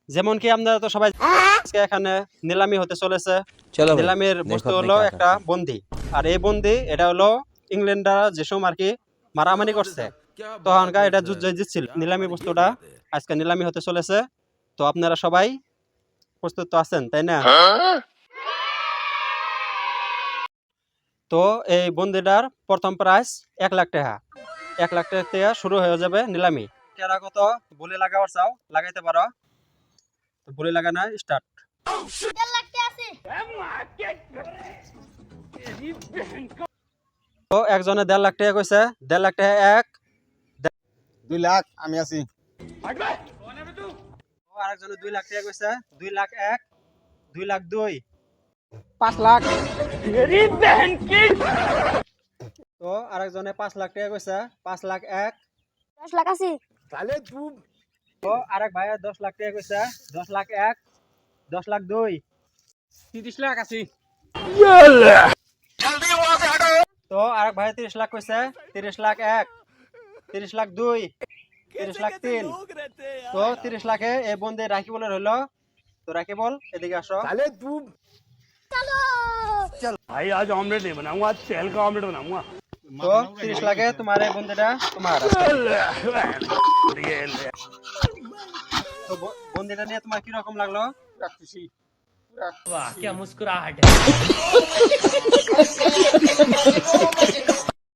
যেমন কি আপনারা তো সবাই আজকে এখানে নিলামি হতে চলেছে। নিলামের বস্তু হলো একটা বন্দি, আর এই বন্দি এটা হলো ইংল্যান্ডার যে সময় আর কি মারামারি করছে তখনকার এটা যুদ্ধ জিতছিল। নিলামি বস্তুটা আজকে নিলামি হতে চলেছে। তো আপনারা সবাই প্রস্তুত তো আছেন, তাই না? তো এই বন্দিটার প্রথম প্রাইস 1,00,000 টাকা। 1,00,000 টাকা থেকে শুরু হয়ে যাবে নিলামি। কেরা কত বলে লাগাবার চাও লাগাইতে পারো। তো বলে লাগানো স্টার্ট। তো একজনে 1,50,000 টাকা কইছে। 1,50,000 টাকা 1, 2 লাখ আমি আছি। আরেকজনে 2 লাখ টাকা কইছে। 2 লাখ 1, 2 লাখ 2, 5 লাখ। তো আরেকজনে 5 লাখ টাকা কইছে। 5 লাখ 1, 10 লাখ আছে। তাহলে তুই তো আরেক ভাই 10 লাখ টাকা কইছে। 10 লাখ 1, 10 লাখ 2, 30 লাখ আছি। তো আরেক ভাই 30 লাখ কইছে। 30 লাখ 1, 30 লাখ 2, 30 লাখ 3। তো 30 লাখে এই বন্ধে রাখি বলে রইল। তো রাখি বল এদিকে আসো। তাহলে তুই भाई आज ऑमलेट नहीं बनाऊंगा, आज सेल का ऑमलेट बनाऊंगा। তো 30 লাখে তোমার এই বন্ধেটা তোমার। তো বন্ধেটা নিয়ে তোমার কি রকম লাগলো? খুশি। वाह क्या मुस्कुराहट है।